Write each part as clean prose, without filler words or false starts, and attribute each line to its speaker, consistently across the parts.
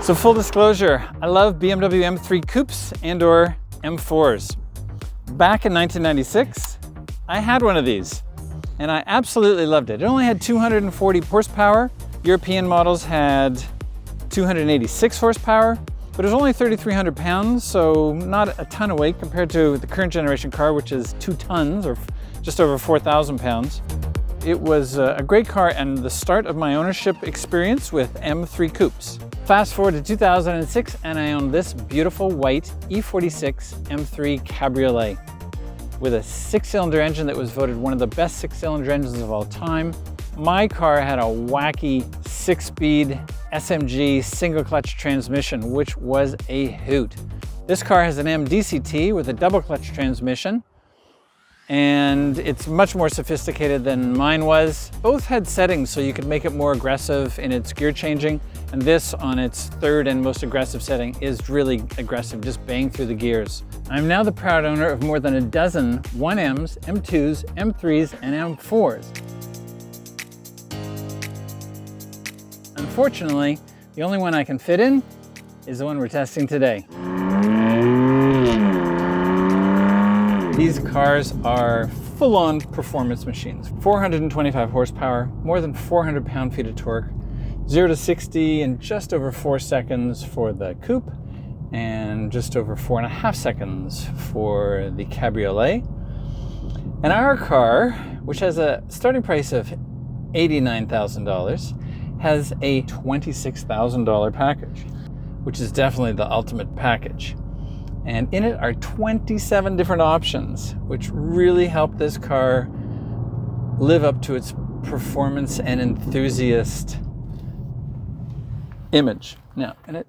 Speaker 1: So full disclosure, I love BMW M3 coupes and or M4s. Back in 1996, I had one of these and I absolutely loved it. It only had 240 horsepower. European models had 286 horsepower, but it was only 3,300 pounds, so not a ton of weight compared to the current generation car, which is 2 tons or just over 4,000 pounds. It was a great car and the start of my ownership experience with M3 coupes. Fast forward to 2006 and I own this beautiful white E46 M3 Cabriolet with a 6-cylinder engine that was voted one of the best 6-cylinder engines of all time. My car had a wacky 6-speed SMG single clutch transmission, which was a hoot. This car has an M DCT with a double clutch transmission, and it's much more sophisticated than mine was. Both had settings so you could make it more aggressive in its gear changing, and this on its third and most aggressive setting is really aggressive, just bang through the gears. I'm now the proud owner of more than a dozen 1Ms, M2s, M3s, and M4s. Unfortunately, the only one I can fit in is the one we're testing today. These cars are full-on performance machines. 425 horsepower, more than 400 pound-feet of torque, 0 to 60 in just over 4 seconds for the coupe, and just over 4.5 seconds for the Cabriolet. And our car, which has a starting price of $89,000, has a $26,000 package, which is definitely the ultimate package. And in it are 27 different options, which really help this car live up to its performance and enthusiast image. Now, I'm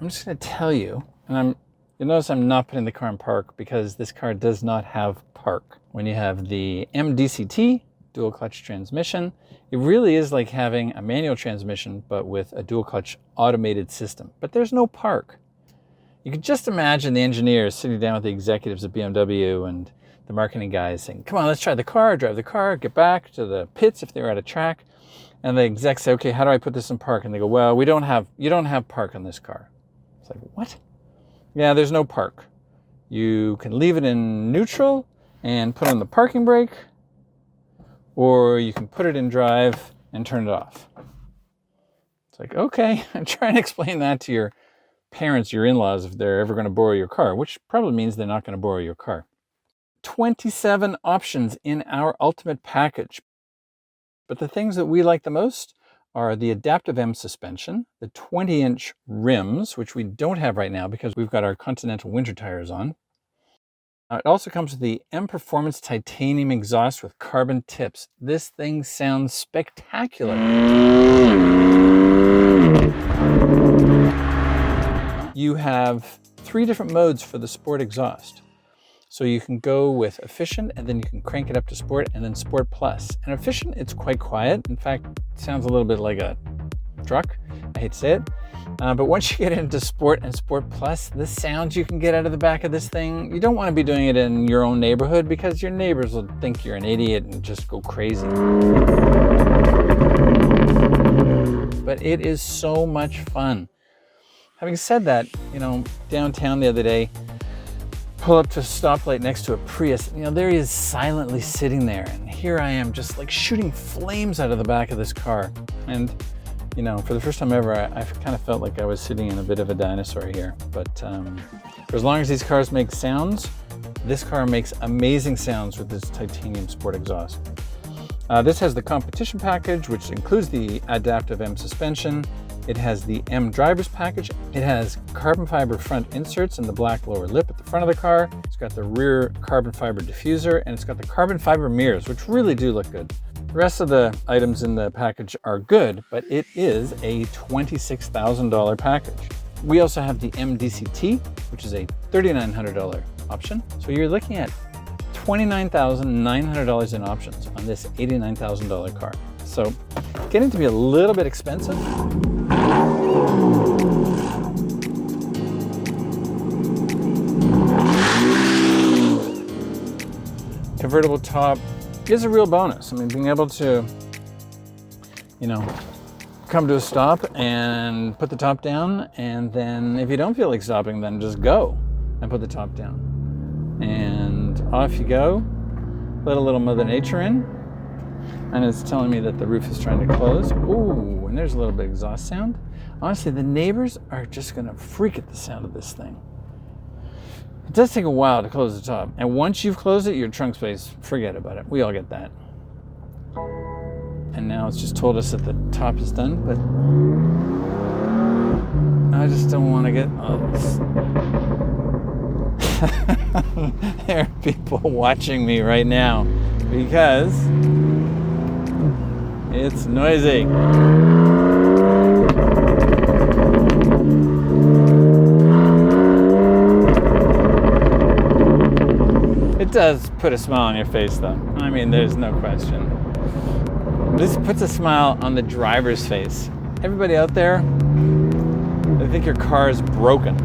Speaker 1: just going to tell you, and you'll notice I'm not putting the car in park because this car does not have park. When you have the M DCT, dual clutch transmission, it really is like having a manual transmission, but with a dual clutch automated system. But there's no park. You could just imagine the engineers sitting down with the executives at BMW and the marketing guys saying, come on, let's try the car, drive the car, get back to the pits if they're at a track. And the execs say, okay, how do I put this in park? And they go, well, you don't have park on this car. It's like, what? Yeah, there's no park. You can leave it in neutral and put on the parking brake, or you can put it in drive and turn it off. It's like, okay, I'm trying to explain that to your parents, your in-laws, if they're ever going to borrow your car, which probably means they're not going to borrow your car. 27 options in our ultimate package. But the things that we like the most are the adaptive M suspension, the 20-inch rims, which we don't have right now because we've got our Continental winter tires on. It also comes with the M Performance titanium exhaust with carbon tips. This thing sounds spectacular. You have 3 different modes for the sport exhaust. So you can go with efficient, and then you can crank it up to sport, and then sport plus. And efficient, it's quite quiet. In fact, it sounds a little bit like a truck. I hate to say it. But once you get into sport and sport plus, the sounds you can get out of the back of this thing, you don't want to be doing it in your own neighborhood because your neighbors will think you're an idiot and just go crazy. But it is so much fun. Having said that, downtown the other day, pull up to a stoplight next to a Prius, there he is silently sitting there. And here I am just like shooting flames out of the back of this car. And, for the first time ever, I've kind of felt like I was sitting in a bit of a dinosaur here. But for as long as these cars make sounds, this car makes amazing sounds with this titanium sport exhaust. This has the competition package, which includes the adaptive M suspension. It has the M driver's package. It has carbon fiber front inserts and the black lower lip at the front of the car. It's got the rear carbon fiber diffuser, and it's got the carbon fiber mirrors, which really do look good. The rest of the items in the package are good, but it is a $26,000 package. We also have the M DCT, which is a $3,900 option. So you're looking at $29,900 in options on this $89,000 car. So getting to be a little bit expensive. Convertible top is a real bonus. I mean, being able to, come to a stop and put the top down, and then if you don't feel like stopping, then just go and put the top down. And off you go. Let a little Mother Nature in, and it's telling me that the roof is trying to close. Ooh, and there's a little bit of exhaust sound. Honestly, the neighbors are just gonna freak at the sound of this thing. It does take a while to close the top, and once you've closed it, your trunk space, forget about it. We all get that. And now it's just told us that the top is done, but I just don't want to get this. There are people watching me right now because it's noisy. It does put a smile on your face, though. I mean, there's no question. This puts a smile on the driver's face. Everybody out there, I think your car is broken.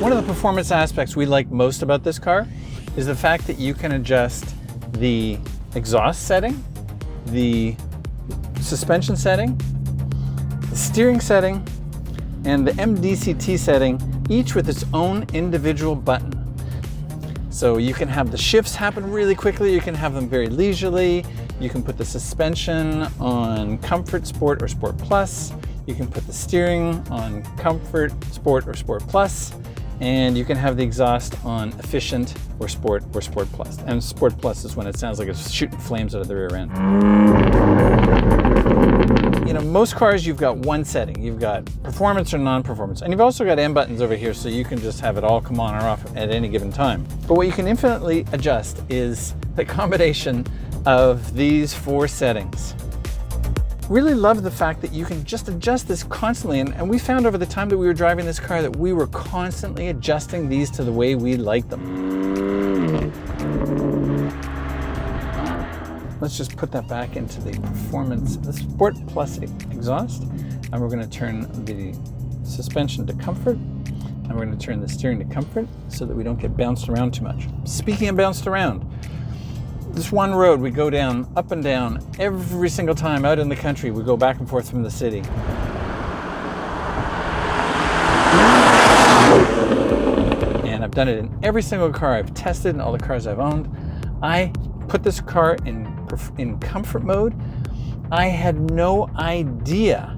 Speaker 1: One of the performance aspects we like most about this car is the fact that you can adjust the exhaust setting, the suspension setting, the steering setting, and the M DCT setting, each with its own individual button. So you can have the shifts happen really quickly, you can have them very leisurely, you can put the suspension on Comfort, Sport, or Sport Plus, you can put the steering on Comfort, Sport, or Sport Plus, and you can have the exhaust on Efficient or Sport Plus. And Sport Plus is when it sounds like it's shooting flames out of the rear end. You know, most cars you've got one setting. You've got performance or non-performance. And you've also got M buttons over here, so you can just have it all come on or off at any given time. But what you can infinitely adjust is the combination of these 4 settings. Really love the fact that you can just adjust this constantly. And we found over the time that we were driving this car that we were constantly adjusting these to the way we like them. Let's just put that back into the performance, the Sport Plus exhaust, and we're going to turn the suspension to Comfort, and we're going to turn the steering to Comfort so that we don't get bounced around too much. Speaking of bounced around, this one road we go down, up and down, every single time out in the country, we go back and forth from the city. And I've done it in every single car I've tested and all the cars I've owned. I put this car in comfort mode. I had no idea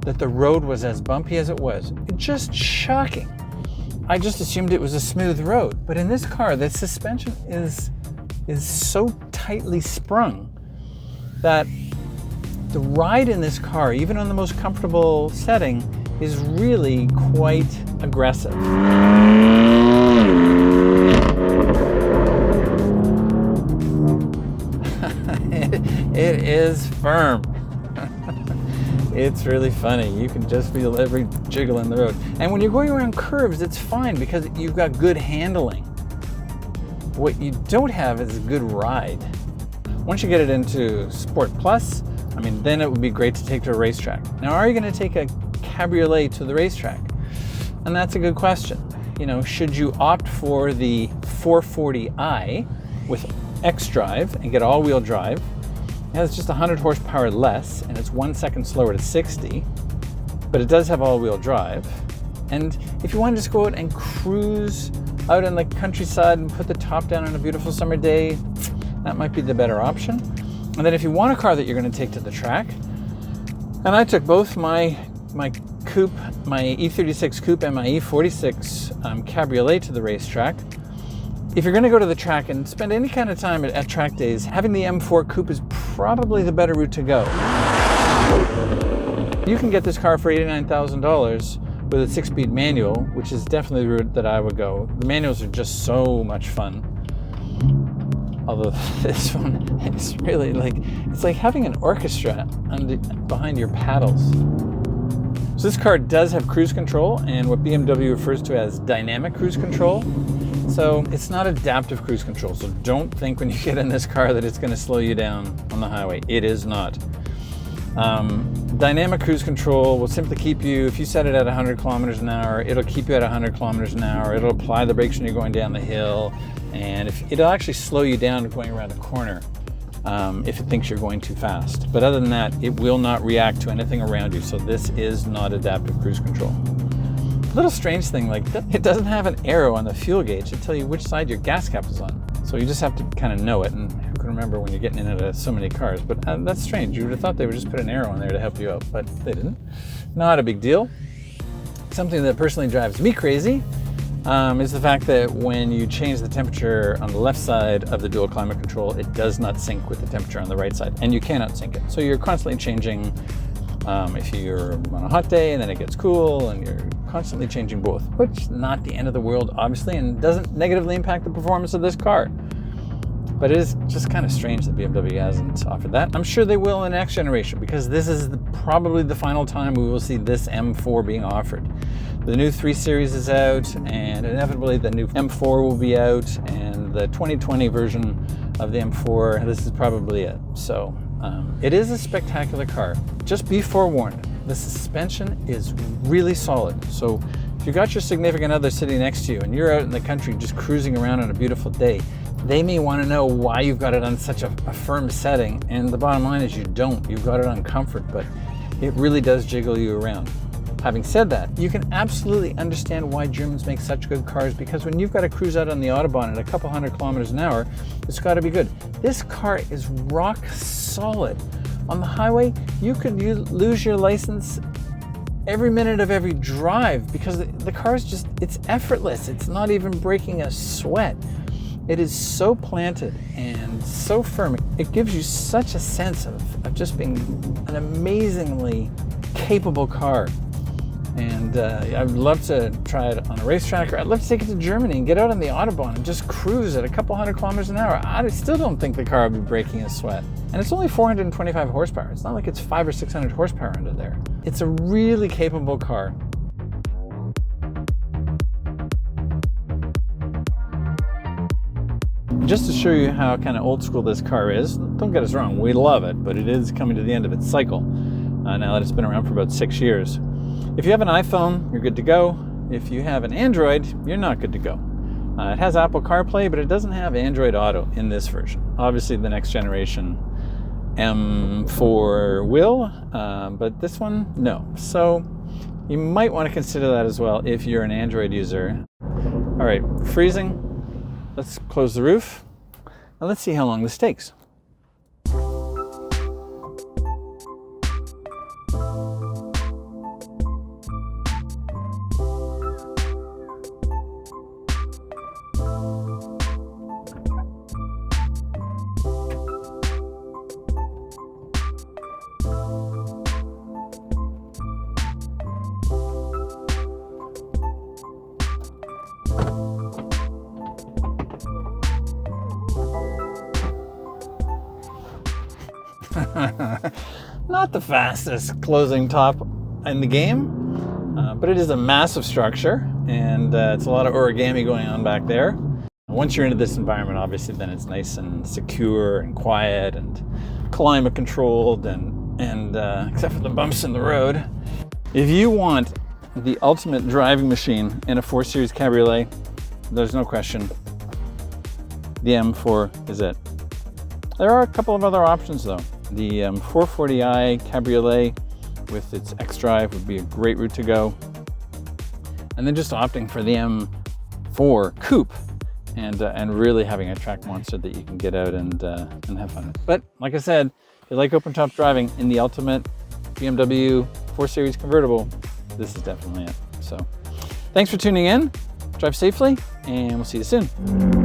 Speaker 1: that the road was as bumpy as it was. It's just shocking. I just assumed it was a smooth road. But in this car, the suspension is so tightly sprung that the ride in this car, even on the most comfortable setting, is really quite aggressive. It is firm. It's really funny. You can just feel every jiggle in the road. And when you're going around curves, it's fine because you've got good handling. What you don't have is a good ride. Once you get it into Sport Plus, I mean, then it would be great to take to a racetrack. Now, are you going to take a Cabriolet to the racetrack? And that's a good question. You know, should you opt for the 440i with xDrive and get all-wheel drive? It has just 100 horsepower less, and it's 1 second slower to 60, but it does have all-wheel drive. And if you want to just go out and cruise out in the countryside and put the top down on a beautiful summer day, that might be the better option. And then if you want a car that you're going to take to the track, and I took both my coupe, my E36 coupe and my E46 Cabriolet to the racetrack. If you're going to go to the track and spend any kind of time at track days, having the M4 coupe is probably the better route to go. You can get this car for $89,000 with a 6-speed manual, which is definitely the route that I would go. The manuals are just so much fun. Although this one is really it's like having an orchestra behind your paddles. So this car does have cruise control and what BMW refers to as dynamic cruise control. So it's not adaptive cruise control. So don't think when you get in this car that it's going to slow you down on the highway. It is not. Dynamic cruise control will simply keep you, if you set it at 100 kilometers an hour, it'll keep you at 100 kilometers an hour. It'll apply the brakes when you're going down the hill, and it'll actually slow you down going around a corner if it thinks you're going too fast. But other than that, it will not react to anything around you. So this is not adaptive cruise control. Little strange thing, like it doesn't have an arrow on the fuel gauge to tell you which side your gas cap is on. So you just have to kind of know it, and who can remember when you're getting into so many cars. But that's strange. You would have thought they would just put an arrow on there to help you out, but they didn't. Not a big deal. Something that personally drives me crazy is the fact that when you change the temperature on the left side of the dual climate control, it does not sync with the temperature on the right side, and you cannot sync it. So you're constantly changing. If you're on a hot day and then it gets cool, and you're constantly changing both, which is not the end of the world, obviously, and doesn't negatively impact the performance of this car. But it is just kind of strange that BMW hasn't offered that. I'm sure they will in the next generation, because this is probably the final time we will see this M4 being offered. The new 3 Series is out, and inevitably the new M4 will be out, and the 2020 version of the M4, this is probably it. So it is a spectacular car. Just be forewarned, the suspension is really solid. So if you got your significant other sitting next to you and you're out in the country just cruising around on a beautiful day, they may want to know why you've got it on such a firm setting. And the bottom line is you don't. You've got it on comfort, but it really does jiggle you around. Having said that, you can absolutely understand why Germans make such good cars, because when you've got to cruise out on the Autobahn at a couple 100 kilometers an hour, it's got to be good. This car is rock solid. On the highway, you could lose your license every minute of every drive, because the car is just, it's effortless. It's not even breaking a sweat. It is so planted and so firm. It gives you such a sense of just being an amazingly capable car. And I'd love to try it on a racetrack, or I'd love to take it to Germany and get out on the Autobahn and just cruise at a couple 100 kilometers an hour. I still don't think the car would be breaking a sweat. And it's only 425 horsepower. It's not like it's 500 or 600 horsepower under there. It's a really capable car. Just to show you how kind of old school this car is, don't get us wrong, we love it, but it is coming to the end of its cycle now that it's been around for about 6 years. If you have an iPhone, you're good to go. If you have an Android, you're not good to go. It has Apple CarPlay, but it doesn't have Android Auto in this version. Obviously, the next generation M4 will, but this one, no. So you might want to consider that as well if you're an Android user. All right, freezing. Let's close the roof. Now let's see how long this takes. Not the fastest closing top in the game, but it is a massive structure, and it's a lot of origami going on back there. Once you're into this environment, obviously, then it's nice and secure and quiet and climate controlled, and except for the bumps in the road. If you want the ultimate driving machine in a 4 Series Cabriolet, there's no question, the M4 is it. There are a couple of other options though. The 440i Cabriolet with its xDrive would be a great route to go. And then just opting for the M4 Coupe and really having a track monster that you can get out and have fun with. But like I said, if you like open top driving in the ultimate BMW 4 Series Convertible, this is definitely it. So thanks for tuning in. Drive safely, and we'll see you soon.